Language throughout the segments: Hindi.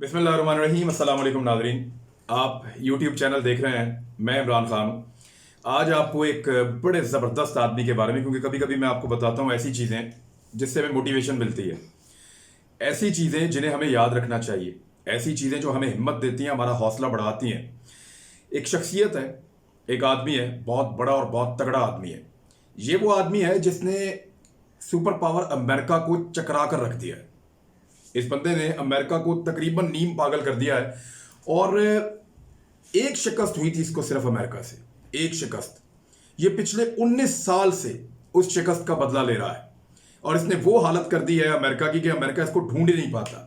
बिस्मिल्लाहिर्रहमानिर्रहीम। अस्सलाम वालेकुम नाज़रीन, आप यूट्यूब चैनल देख रहे हैं। मैं इमरान खान हूँ। आज आपको एक बड़े ज़बरदस्त आदमी के बारे में, क्योंकि कभी कभी मैं आपको बताता हूँ ऐसी चीज़ें जिससे हमें मोटिवेशन मिलती है, ऐसी चीज़ें जिन्हें हमें याद रखना चाहिए, ऐसी चीज़ें जो हमें हिम्मत देती हैं, हमारा हौसला बढ़ाती हैं। एक शख्सियत है, एक आदमी है, बहुत बड़ा और बहुत तगड़ा आदमी है। ये वो आदमी है जिसने सुपर पावर अमेरिका को चकरा कर रख दिया है। इस बंदे ने अमेरिका को तकरीबन नीम पागल कर दिया है। और एक शिकस्त हुई थी इसको सिर्फ अमेरिका से, एक शिकस्त। ये पिछले 19 साल से उस शिकस्त का बदला ले रहा है, और इसने वो हालत कर दी है अमेरिका की कि अमेरिका इसको ढूंढ ही नहीं पाता।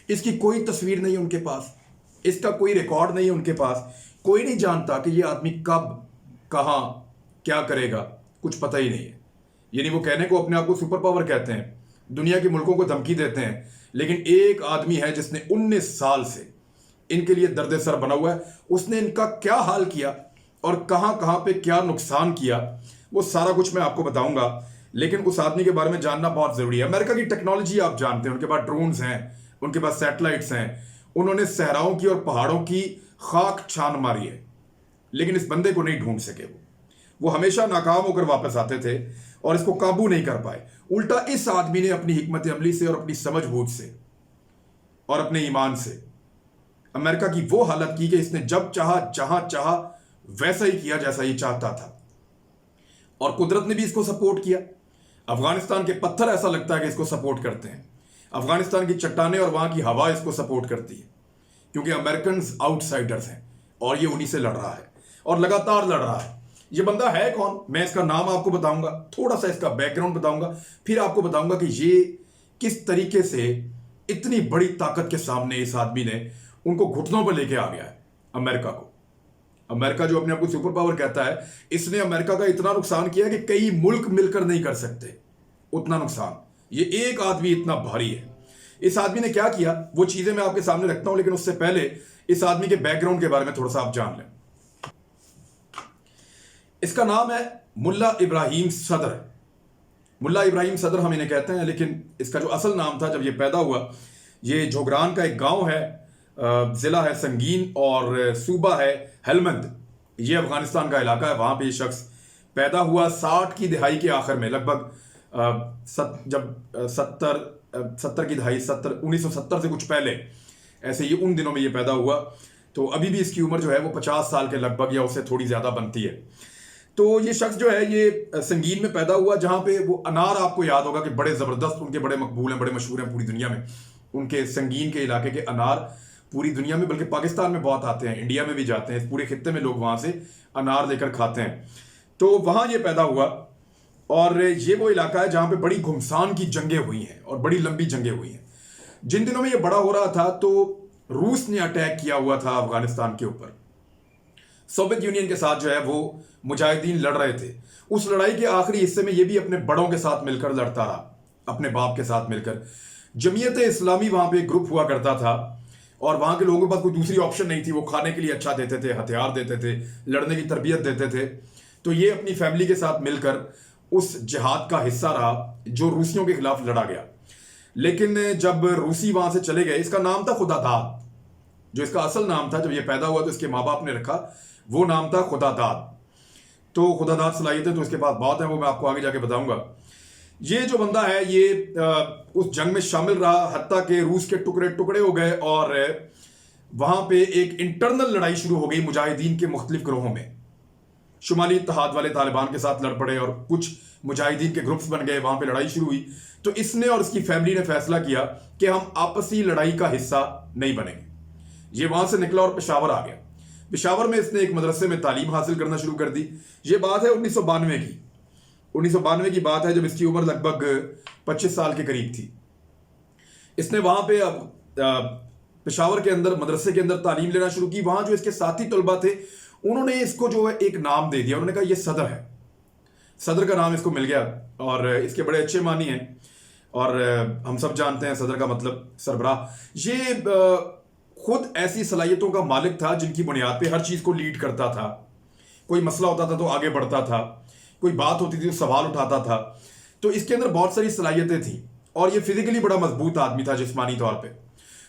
इसकी कोई तस्वीर नहीं है उनके पास, इसका कोई रिकॉर्ड नहीं है उनके पास। कोई नहीं जानता कि ये आदमी कब, कहां, क्या करेगा, कुछ पता ही नहीं है। यानी वो कहने को अपने आप को सुपर पावर कहते हैं, दुनिया के मुल्कों को धमकी देते हैं, लेकिन एक आदमी है जिसने 19 साल से इनके लिए दर्द सर बना हुआ है। उसने इनका क्या हाल किया और कहां कहां पे क्या नुकसान किया, वो सारा कुछ मैं आपको बताऊंगा। लेकिन उस आदमी के बारे में जानना बहुत जरूरी है। अमेरिका की टेक्नोलॉजी आप जानते हैं, उनके पास ड्रोन्स हैं, उनके पास सैटेलाइट्स हैं। उन्होंने सहराओं की और पहाड़ों की खाक छान मारी है, लेकिन इस बंदे को नहीं ढूंढ सके। वो हमेशा नाकाम होकर वापस आते थे और इसको काबू नहीं कर पाए। उल्टा इस आदमी ने अपनी हिकमत अमली से और अपनी समझबूझ से और अपने ईमान से अमेरिका की वो हालत की कि इसने जब चाहा, जहां चाहा, वैसा ही किया जैसा ये चाहता था। और कुदरत ने भी इसको सपोर्ट किया। अफगानिस्तान के पत्थर ऐसा लगता है कि इसको सपोर्ट करते हैं, अफगानिस्तान की चट्टानें और वहां की हवा इसको सपोर्ट करती है, क्योंकि अमेरिकन आउटसाइडर्स हैं और ये उन्हीं से लड़ रहा है और लगातार लड़ रहा है। ये बंदा है कौन, मैं इसका नाम आपको बताऊंगा, थोड़ा सा इसका बैकग्राउंड बताऊंगा, फिर आपको बताऊंगा कि ये किस तरीके से इतनी बड़ी ताकत के सामने इस आदमी ने उनको घुटनों पर लेके आ गया है अमेरिका को। अमेरिका जो अपने आप को सुपर पावर कहता है, इसने अमेरिका का इतना नुकसान किया कि कई मुल्क मिलकर नहीं कर सकते उतना नुकसान। ये एक आदमी इतना भारी है। इस आदमी ने क्या किया वो चीजें मैं आपके सामने रखता हूं, लेकिन उससे पहले इस आदमी के बैकग्राउंड के बारे में थोड़ा सा आप जान लें। इसका नाम है मुल्ला इब्राहिम सदर। मुल्ला इब्राहिम सदर हम इन्हें कहते हैं, लेकिन इसका जो असल नाम था जब ये पैदा हुआ, ये जोगरान का एक गांव है, जिला है संगीन और सूबा है हेलमंद। ये अफगानिस्तान का इलाका है, वहां पे ये शख्स पैदा हुआ 60 की दहाई के आखिर में, लगभग जब 70 की दहाई, 1970 से कुछ पहले, ऐसे ये उन दिनों में ये पैदा हुआ। तो अभी भी इसकी उम्र जो है वो 50 साल के लगभग या उससे थोड़ी ज्यादा बनती है। तो ये शख्स जो है ये संगीन में पैदा हुआ, जहां पे वो अनार, आपको याद होगा कि बड़े जबरदस्त, उनके बड़े मकबूल हैं, बड़े मशहूर हैं पूरी दुनिया में। उनके संगीन के इलाके के अनार पूरी दुनिया में, बल्कि पाकिस्तान में बहुत आते हैं, इंडिया में भी जाते हैं, पूरे खित्ते में लोग वहां से अनार लेकर खाते हैं। तो वहां ये पैदा हुआ, और ये वो इलाका है जहां पे बड़ी घुमसान की जंगें हुई हैं और बड़ी लंबी जंगें हुई हैं। जिन दिनों में ये बड़ा हो रहा था तो रूस ने अटैक किया हुआ था अफगानिस्तान के ऊपर। सोवियत यूनियन के साथ जो है वो मुजाहिदीन लड़ रहे थे। उस लड़ाई के आखिरी हिस्से में ये भी अपने बड़ों के साथ मिलकर लड़ता रहा, अपने बाप के साथ मिलकर। जमीयत इस्लामी वहां पे ग्रुप हुआ करता था, और वहां के लोगों के पास कोई दूसरी ऑप्शन नहीं थी। वो खाने के लिए अच्छा देते थे, हथियार देते थे, लड़ने की तरबियत देते थे। तो ये अपनी फैमिली के साथ मिलकर उस जिहाद का हिस्सा रहा जो रूसियों के खिलाफ लड़ा गया। लेकिन जब रूसी वहां से चले गए, इसका नाम था खुदादाद, जो इसका असल नाम था। जब ये पैदा हुआ तो इसके माँ बाप ने रखा, वो नाम था खुदादाद। तो खुदादाद सलाहियतें तो इसके पास बहुत है, वो मैं आपको आगे जाके बताऊंगा। ये जो बंदा है ये उस जंग में शामिल रहा, हत्ता के रूस के टुकड़े टुकड़े हो गए, और वहां पे एक इंटरनल लड़ाई शुरू हो गई मुजाहिदीन के मुख्तलिफ ग्रोहों में। शुमाली इत्तेहाद वाले तालिबान के साथ लड़ पड़े और कुछ मुजाहिदीन के ग्रुप्स बन गए, वहां पे लड़ाई शुरू हुई। तो इसने और इसकी फैमिली ने फैसला किया कि हम आपसी लड़ाई का हिस्सा नहीं बनेंगे। ये वहां से निकला और पेशावर आ गया। पेशावर में इसने एक मदरसे में तालीम हासिल करना शुरू कर दी। ये बात है 1992 की। 1992 की बात है, जब इसकी उम्र लगभग 25 साल के करीब थी। इसने वहां पे पेशावर के अंदर मदरसे के अंदर तालीम लेना शुरू की। वहां जो इसके साथी तलबा थे, उन्होंने इसको जो है एक नाम दे दिया। उन्होंने कहा ये सदर है, सदर का नाम इसको मिल गया, और इसके बड़े अच्छे मानी हैं। और हम सब जानते हैं सदर का मतलब सरबराह। ये खुद ऐसी सलाहियतों का मालिक था जिनकी बुनियाद पे हर चीज को लीड करता था। कोई मसला होता था तो आगे बढ़ता था, कोई बात होती थी तो सवाल उठाता था। तो इसके अंदर बहुत सारी सलाहियतें थी, और ये फिजिकली बड़ा मजबूत आदमी था जिस्मानी तौर पे।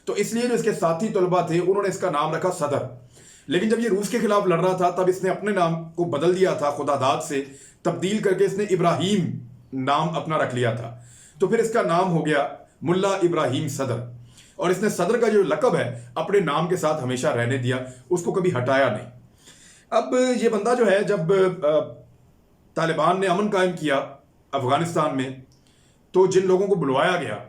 तो इसलिए जो इसके साथी तलबा थे उन्होंने इसका नाम रखा सदर। लेकिन जब ये रूस के खिलाफ लड़ रहा था तब इसने अपने नाम को बदल दिया था, खुदादाद से तब्दील करके इसने इब्राहिम नाम अपना रख लिया था। तो फिर इसका नाम हो गया मुल्ला इब्राहिम सदर। और इसने सदर का जो लकब है अपने नाम के साथ हमेशा रहने दिया, उसको कभी हटाया नहीं। अब ये बंदा जो है, जब तालिबान ने अमन कायम किया अफगानिस्तान में, तो जिन लोगों को बुलवाया गया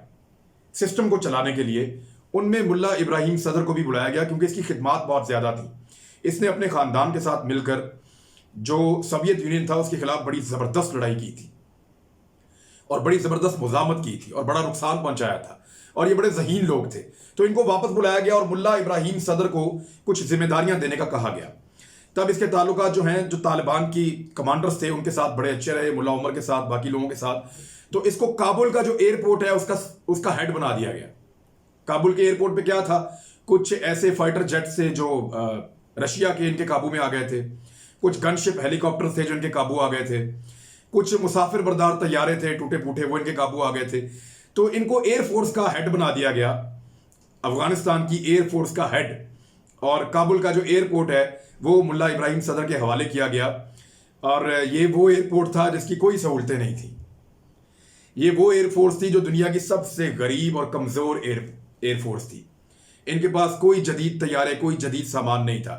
सिस्टम को चलाने के लिए, उनमें मुल्ला इब्राहिम सदर को भी बुलाया गया, क्योंकि इसकी खिदमात बहुत ज़्यादा थी। इसने अपने ख़ानदान के साथ मिलकर जो सोवियत यूनियन था उसके खिलाफ बड़ी ज़बरदस्त लड़ाई की थी और बड़ी ज़बरदस्त मुज़ामत की थी और बड़ा नुकसान पहुंचाया था, और ये बड़े ज़हीन लोग थे। तो इनको वापस बुलाया गया और मुल्ला इब्राहिम सदर को कुछ जिम्मेदारियां देने का कहा गया। तब इसके ताल्लुकात जो हैं, जो तालिबान की कमांडर्स थे उनके साथ बड़े अच्छे रहे, मुल्ला उमर के साथ, बाकी लोगों के साथ। तो इसको काबुल का जो एयरपोर्ट है उसका हेड बना दिया गया। काबुल के एयरपोर्ट पे क्या था, कुछ ऐसे फाइटर जेट से जो रशिया के इनके काबू में आ गए थे, कुछ गनशिप हेलीकॉप्टर थे जो इनके काबू आ गए थे, कुछ मुसाफिर बरदार तैयारे थे टूटे फूटे, वो इनके काबू आ गए थे। तो इनको एयरफोर्स का हेड बना दिया गया, अफगानिस्तान की एयरफोर्स का हेड। और काबुल का जो एयरपोर्ट है वो मुल्ला इब्राहिम सदर के हवाले किया गया। और ये वो एयरपोर्ट था जिसकी कोई सहूलतें नहीं थी। ये वो एयरफोर्स थी जो दुनिया की सबसे गरीब और कमज़ोर एयरफोर्स थी। इनके पास कोई जदीद तैयारे, कोई जदीद सामान नहीं था।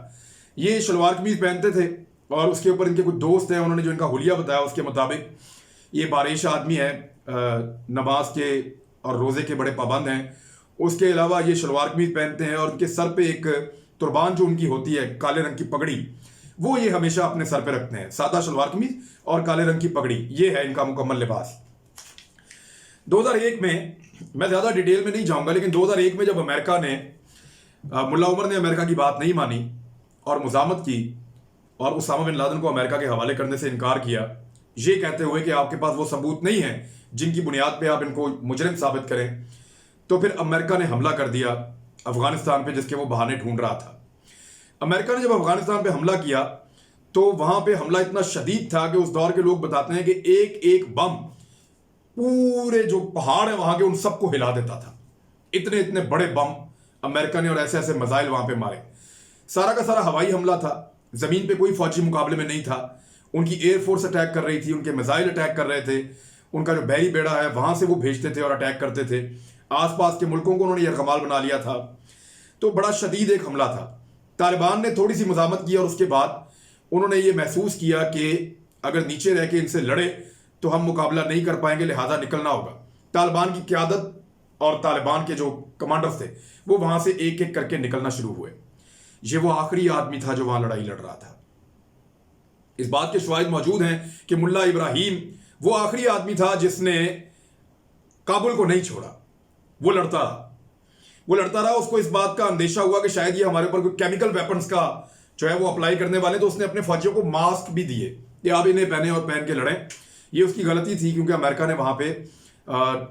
ये शलवार कमीज पहनते थे और उसके ऊपर इनके कुछ दोस्त हैं, उन्होंने जो इनका हुलिया बताया उसके मुताबिक ये बारिश आदमी है, नमाज के और रोज़े के बड़े पाबंद हैं। उसके अलावा ये शलवार कमीज पहनते हैं और उनके सर पे एक तुरबान जो उनकी होती है, काले रंग की पगड़ी, वो ये हमेशा अपने सर पे रखते हैं। सादा शलवार कमीज और काले रंग की पगड़ी, ये है इनका मुकम्मल लिबास। 2001 में, मैं ज़्यादा डिटेल में नहीं जाऊंगा, लेकिन 2001 में जब अमेरिका ने, मुल्ला उमर ने अमेरिका की बात नहीं मानी और मुज़ामत की और उसामा बिन लादेन को अमेरिका के हवाले करने से इनकार किया, ये कहते हुए कि आपके पास वो सबूत नहीं है जिनकी बुनियाद पे आप इनको मुजरिम साबित करें, तो फिर अमेरिका ने हमला कर दिया अफगानिस्तान पे, जिसके वो बहाने ढूंढ रहा था। अमेरिका ने जब अफगानिस्तान पे हमला किया तो वहां पे हमला इतना शदीद था कि उस दौर के लोग बताते हैं कि एक एक बम पूरे जो पहाड़ है वहां के उन सबको हिला देता था। इतने इतने बड़े बम अमेरिका ने और ऐसे ऐसे मिसाइल वहां पे मारे। सारा का सारा हवाई हमला था, जमीन पे कोई फौजी मुकाबले में नहीं था। उनकी एयरफोर्स अटैक कर रही थी, उनके मिसाइल अटैक कर रहे थे, उनका जो बहरी बेड़ा है वहां से वो भेजते थे और अटैक करते थे। आसपास के मुल्कों को उन्होंने यरगमाल बना लिया था। तो बड़ा शदीद एक हमला था। तालिबान ने थोड़ी सी मुज़ामत की और उसके बाद उन्होंने ये महसूस किया कि अगर नीचे रह के इनसे लड़े तो हम मुकाबला नहीं कर पाएंगे, लिहाजा निकलना होगा। तालिबान की क़यादत और तालिबान के जो कमांडर्स थे वो वहां से एक एक करके निकलना शुरू हुए। ये वो आखिरी आदमी था जो वहां लड़ाई लड़ रहा था। इस बात के शवाहिद मौजूद हैं कि मुल्ला इब्राहिम वो आखिरी आदमी था जिसने काबुल को नहीं छोड़ा। वो लड़ता रहा। उसको इस बात का अंदेशा हुआ कि शायद ये हमारे ऊपर कोई केमिकल वेपन्स का जो है वो अप्लाई करने वाले, तो उसने अपने फौजियों को मास्क भी दिए कि आप इन्हें पहने और पहन के लड़ें। ये उसकी गलती थी क्योंकि अमेरिका ने वहां पे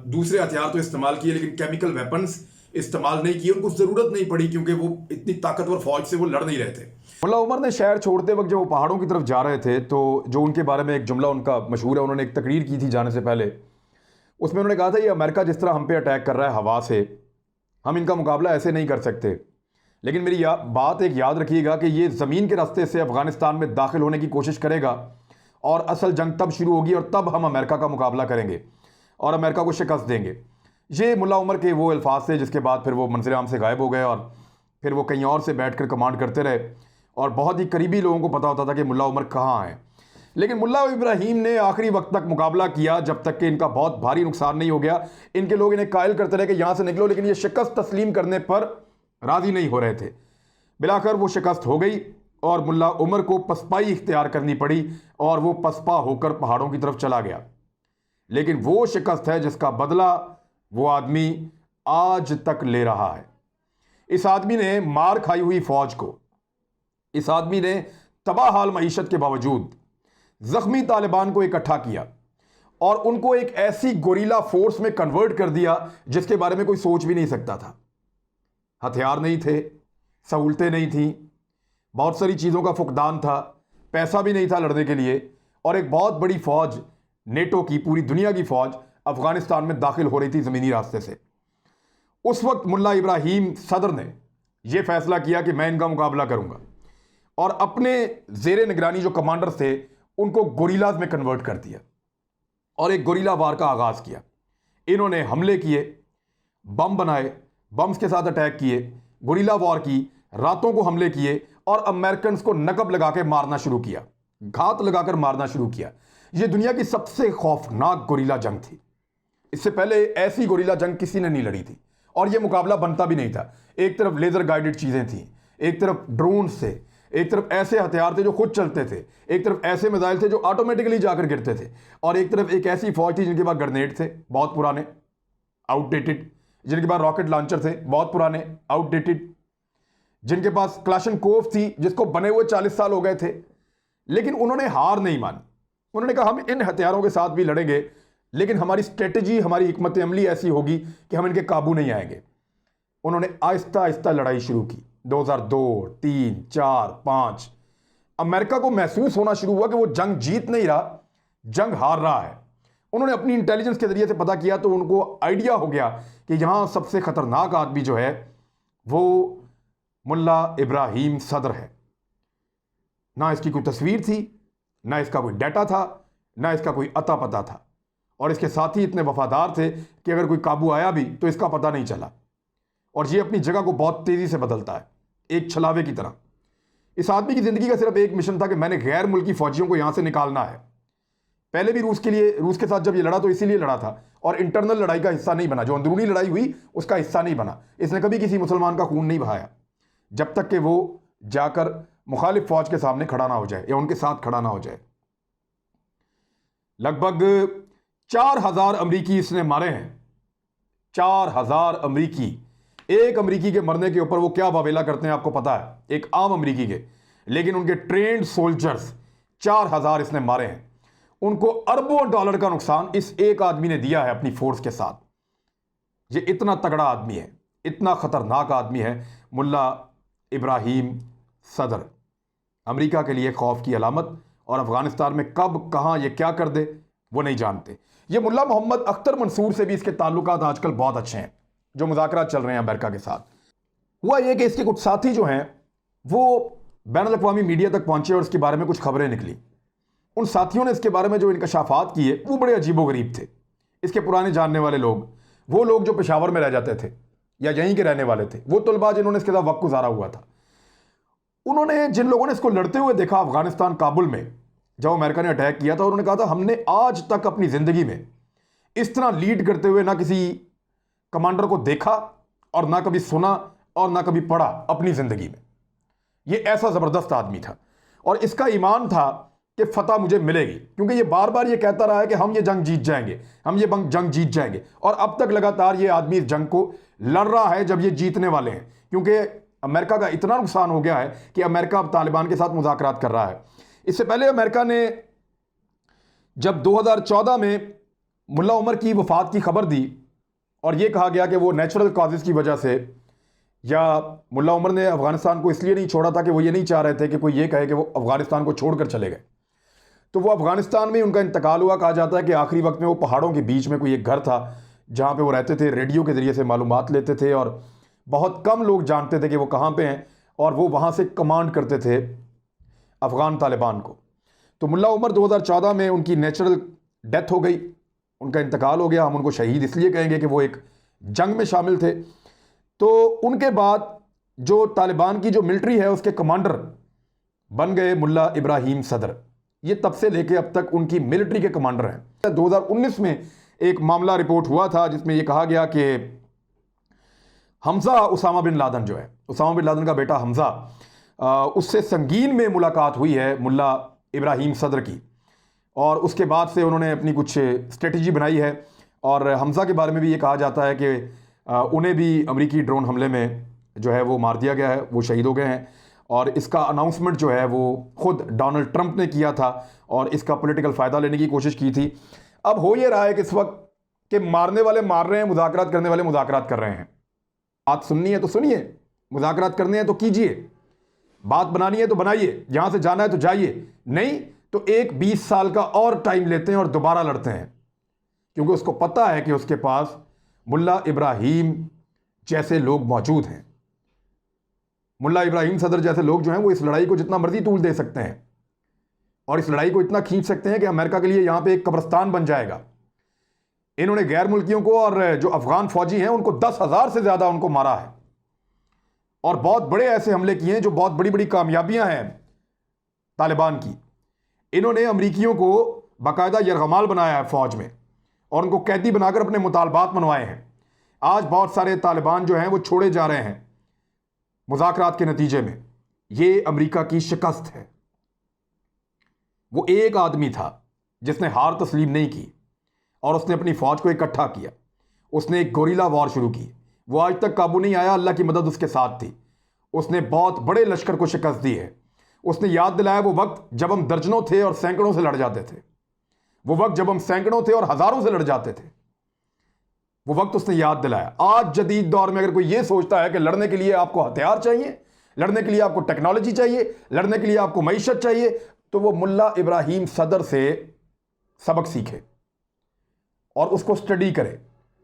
दूसरे हथियार तो इस्तेमाल किए लेकिन केमिकल वेपन्स इस्तेमाल नहीं किए। उनको जरूरत नहीं पड़ी क्योंकि वो इतनी ताकतवर फौज से वो लड़ नहीं रहे थे। मुल्ला उमर ने शहर छोड़ते वक्त जब वो पहाड़ों की तरफ जा रहे थे तो जो उनके बारे में एक जुमला उनका मशहूर है, उन्होंने एक तकरीर की थी जाने से पहले। उसमें उन्होंने कहा था ये अमेरिका जिस तरह हम पे अटैक कर रहा है हवा से, हम इनका मुकाबला ऐसे नहीं कर सकते। लेकिन मेरी बात एक याद रखिएगा कि ये ज़मीन के रास्ते से अफगानिस्तान में दाखिल होने की कोशिश करेगा और असल जंग तब शुरू होगी और तब हम अमेरिका का मुकाबला करेंगे और अमेरिका को शिकस्त देंगे। ये मुल्ला उमर के वो अल्फाज थे जिसके बाद फिर वो मंजर आम से गायब हो गए और फिर वो कहीं और से बैठकर कमांड करते रहे और बहुत ही करीबी लोगों को पता होता था कि मुल्ला उमर कहाँ हैं। लेकिन मुल्ला इब्राहिम ने आखिरी वक्त तक मुकाबला किया जब तक कि इनका बहुत भारी नुकसान नहीं हो गया। इनके लोग इन्हें कायल करते रहे कि यहाँ से निकलो, लेकिन ये शिकस्त तस्लीम करने पर राज़ी नहीं हो रहे थे। बिलाकर वो शिकस्त हो गई और मुल्ला उमर को पसपाई इख्तियार करनी पड़ी और वो पसपा होकर पहाड़ों की तरफ चला गया। लेकिन वो शिकस्त है जिसका बदला वो आदमी आज तक ले रहा है। इस आदमी ने मार खाई हुई फौज को, इस आदमी ने तबाह हाल मईशत के बावजूद जख्मी तालिबान को इकट्ठा किया और उनको एक ऐसी गोरीला फोर्स में कन्वर्ट कर दिया जिसके बारे में कोई सोच भी नहीं सकता था। हथियार नहीं थे, सहूलतें नहीं थी, बहुत सारी चीज़ों का फुकदान था, पैसा भी नहीं था लड़ने के लिए, और एक बहुत बड़ी फौज नेटो की, पूरी दुनिया की फौज अफगानिस्तान में दाखिल हो रही थी ज़मीनी रास्ते से। उस वक्त मुल्ला इब्राहिम सदर ने यह फैसला किया कि मैं इनका मुकाबला करूंगा और अपने जेर निगरानी जो कमांडर थे उनको गोरिल्लाज में कन्वर्ट कर दिया और एक गोरिल्ला वार का आगाज़ किया। इन्होंने हमले किए, बम बनाए, बम्स के साथ अटैक किए, गोरिल्ला वॉर की, रातों को हमले किए और अमेरिकन को नकब लगा के मारना शुरू किया, घात लगाकर मारना शुरू किया। यह दुनिया की सबसे खौफनाक गोरिल्ला जंग थी। इससे पहले ऐसी गोरिल्ला जंग किसी ने नहीं लड़ी थी और यह मुकाबला बनता भी नहीं था। एक तरफ लेजर गाइडेड चीजें थी, एक तरफ ड्रोन थे, एक तरफ ऐसे हथियार थे जो खुद चलते थे, एक तरफ ऐसे मिसाइल थे जो ऑटोमेटिकली जाकर गिरते थे और एक तरफ एक ऐसी फौज थी जिनके पास ग्रेनेड थे बहुत पुराने आउटडेटेड, जिनके पास रॉकेट लॉन्चर थे बहुत पुराने आउटडेटेड, जिनके पास क्लाशनकोव थी जिसको बने हुए 40 साल हो गए थे। लेकिन उन्होंने हार नहीं मानी। उन्होंने कहा हम इन हथियारों के साथ भी लड़ेंगे लेकिन हमारी स्ट्रेटजी, हमारी हिकमत अमली ऐसी होगी कि हम इनके काबू नहीं आएंगे। उन्होंने आहिस्ता आहिस्ता लड़ाई शुरू की। 2002, 3, 4, 5 अमेरिका को महसूस होना शुरू हुआ कि वो जंग जीत नहीं रहा, जंग हार रहा है। उन्होंने अपनी इंटेलिजेंस के जरिए से पता किया तो उनको आइडिया हो गया कि यहां सबसे खतरनाक आदमी जो है वो मुल्ला इब्राहिम सदर है। ना इसकी कोई तस्वीर थी, ना इसका कोई डाटा था, ना इसका कोई अता पता था और इसके साथी इतने वफादार थे कि अगर कोई काबू आया भी तो इसका पता नहीं चला और ये अपनी जगह को बहुत तेजी से बदलता है, एक छलावे की तरह। इस आदमी की जिंदगी का सिर्फ एक मिशन था कि मैंने गैर मुल्की फौजियों को यहां से निकालना है। पहले भी रूस के साथ जब ये लड़ा तो इसीलिए लड़ा था और इंटरनल लड़ाई का हिस्सा नहीं बना, जो अंदरूनी लड़ाई हुई उसका हिस्सा नहीं बना। इसने कभी किसी मुसलमान का खून नहीं बहाया जब तक कि वो जाकर मुखालिफ फौज के सामने खड़ा ना हो जाए या उनके साथ खड़ा ना हो जाए। लगभग 4000 अमरीकी इसने मारे हैं। 4000 अमरीकी। एक अमरीकी के मरने के ऊपर वो क्या वावेला करते हैं आपको पता है, एक आम अमरीकी के, लेकिन उनके ट्रेंड सोल्जर्स 4000 इसने मारे हैं। उनको अरबों डॉलर का नुकसान इस एक आदमी ने दिया है अपनी फोर्स के साथ। ये इतना तगड़ा आदमी है, इतना खतरनाक आदमी है मुल्ला इब्राहिम सदर। अमेरिका के लिए खौफ की अलामत और अफगानिस्तान में कब कहां ये क्या कर दे वो नहीं जानते। ये मुल्ला मोहम्मद अख्तर मंसूर से भी इसके ताल्लुकात आजकल बहुत अच्छे हैं, जो मुज़ाकरात चल रहे हैं अमेरिका के साथ। हुआ ये कि इसके कुछ साथी जो हैं वो बैनुल-अक़वामी मीडिया तक पहुंचे और इसके बारे में कुछ खबरें निकली। उन साथियों ने इसके बारे में जो इंकशाफात किए वो बड़े अजीबोगरीब थे। इसके पुराने जानने वाले लोग, वो लोग जो पेशावर में रह जाते थे या यहीं के रहने वाले थे, वो तलबा जिन्होंने इसके साथ वक्त गुजारा हुआ था, उन्होंने, जिन लोगों ने इसको लड़ते हुए देखा अफगानिस्तान काबुल में जब अमेरिका ने अटैक किया था, उन्होंने कहा था हमने आज तक अपनी ज़िंदगी में इस तरह लीड करते हुए ना किसी कमांडर को देखा और ना कभी सुना और ना कभी पढ़ा अपनी ज़िंदगी में। ये ऐसा ज़बरदस्त आदमी था और इसका ईमान था कि फतह मुझे मिलेगी, क्योंकि ये बार बार ये कहता रहा है कि हम ये जंग जीत जाएंगे, हम ये जंग जीत जाएंगे। और अब तक लगातार ये आदमी इस जंग को लड़ रहा है जब ये जीतने वाले हैं, क्योंकि अमेरिका का इतना नुकसान हो गया है कि अमेरिका अब तालिबान के साथ मुज़ाकरात कर रहा है। इससे पहले अमेरिका ने जब 2014 में मुल्ला उमर की वफात की खबर दी और यह कहा गया कि वो नेचुरल कॉजेज़ की वजह से, या मुल्ला उमर ने अफगानिस्तान को इसलिए नहीं छोड़ा था कि वो ये नहीं चाह रहे थे कि कोई ये कहे कि वो अफगानिस्तान को छोड़कर चले गए, तो वो अफगानिस्तान में उनका इंतकाल हुआ। कहा जाता है कि आखिरी वक्त में वो पहाड़ों के बीच में कोई एक घर था जहाँ पे वो रहते थे, रेडियो के ज़रिए से मालूमात लेते थे और बहुत कम लोग जानते थे कि वो कहाँ पे हैं और वो वहाँ से कमांड करते थे अफ़गान तालिबान को। तो मुल्ला उमर 2014 में उनकी नेचुरल डेथ हो गई, उनका इंतकाल हो गया। हम उनको शहीद इसलिए कहेंगे कि वो एक जंग में शामिल थे। तो उनके बाद जो तालिबान की जो मिलिट्री है उसके कमांडर बन गए मुल्ला इब्राहिम सदर। ये तब से लेके अब तक उनकी मिलिट्री के कमांडर हैं। 2019 में एक मामला रिपोर्ट हुआ था जिसमें यह कहा गया कि हमजा उसामा बिन लादन जो है, उसामा बिन लादन का बेटा हमजा, उससे संगीन में मुलाकात हुई है मुल्ला इब्राहिम सदर की और उसके बाद से उन्होंने अपनी कुछ स्ट्रेटजी बनाई है। और हमजा के बारे में भी ये कहा जाता है कि उन्हें भी अमेरिकी ड्रोन हमले में जो है वो मार दिया गया है, वो शहीद हो गए हैं। और इसका अनाउंसमेंट जो है वो खुद डोनाल्ड ट्रंप ने किया था और इसका पॉलिटिकल फ़ायदा लेने की कोशिश की थी। अब हो ये रहा है कि इस वक्त के मारने वाले मार रहे हैं, मुज़ाकरात करने वाले मुज़ाकरात कर रहे हैं। बात सुननी है तो सुनिए, मुज़ाकरात करने हैं तो कीजिए, बात बनानी है तो बनाइए, जहाँ से जाना है तो जाइए, नहीं तो एक 20 साल का और टाइम लेते हैं और दोबारा लड़ते हैं, क्योंकि उसको पता है कि उसके पास मुल्ला इब्राहिम जैसे लोग मौजूद हैं। मुल्ला इब्राहिम सदर जैसे लोग जो हैं वो इस लड़ाई को जितना मर्जी तूल दे सकते हैं और इस लड़ाई को इतना खींच सकते हैं कि अमेरिका के लिए यहां पे एक कब्रिस्तान बन जाएगा। इन्होंने गैर मुल्कियों को और जो अफगान फौजी हैं उनको 10,000 से ज्यादा उनको मारा है और बहुत बड़े ऐसे हमले किए हैं जो बहुत बड़ी बड़ी कामयाबियां हैं तालिबान की। इन्होंने अमरीकियों को बाकायदा यरगमाल बनाया है फौज में और उनको कैदी बनाकर अपने मुतालबात मनवाए हैं। आज बहुत सारे तालिबान जो हैं वो छोड़े जा रहे हैं मुज़ाकरात के नतीजे में। ये अमेरिका की शिकस्त है। वो एक आदमी था जिसने हार तस्लीम नहीं की और उसने अपनी फौज को इकट्ठा किया। उसने एक गोरिल्ला वॉर शुरू की। वो आज तक काबू नहीं आया, अल्लाह की मदद उसके साथ थी। उसने बहुत बड़े लश्कर को शिकस्त दी है। उसने याद दिलाया वो वक्त जब हम दर्जनों थे और सैकड़ों से लड़ जाते थे। वो वक्त जब हम सैकड़ों थे और हजारों से लड़ जाते थे। वो वक्त उसने याद दिलाया। आज जदीद दौर में अगर कोई ये सोचता है कि लड़ने के लिए आपको हथियार चाहिए, लड़ने के लिए आपको टेक्नोलॉजी चाहिए, लड़ने के लिए आपको मईशत चाहिए, तो वो मुल्ला इब्राहिम सदर से सबक सीखे और उसको स्टडी करे,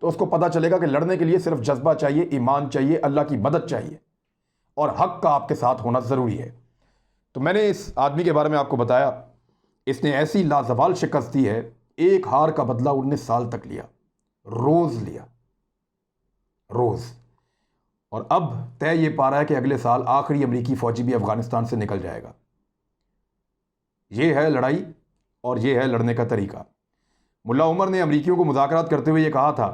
तो उसको पता चलेगा कि लड़ने के लिए सिर्फ जज्बा चाहिए, ईमान चाहिए, अल्लाह की मदद चाहिए और हक का आपके साथ होना ज़रूरी है। तो मैंने इस आदमी के बारे में आपको बताया। इसने ऐसी लाजवाल शिकस्त दी है, एक हार का बदला 19 साल तक लिया, रोज़ लिया, रोज़। और अब तय ये पा रहा है कि अगले साल आखिरी अमरीकी फ़ौजी भी अफ़गानिस्तान से निकल जाएगा। ये है लड़ाई और ये है लड़ने का तरीका। मुल्ला उमर ने अमरीकियों को मुज़ाकरात करते हुए ये कहा था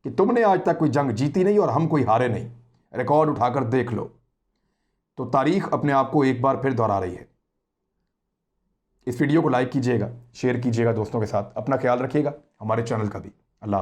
कि तुमने आज तक कोई जंग जीती नहीं और हम कोई हारे नहीं, रिकॉर्ड उठाकर देख लो। तो तारीख अपने आप को एक बार फिर दोहरा रही है। इस वीडियो को लाइक कीजिएगा, शेयर कीजिएगा दोस्तों के साथ। अपना ख्याल रखिएगा, हमारे चैनल का भी।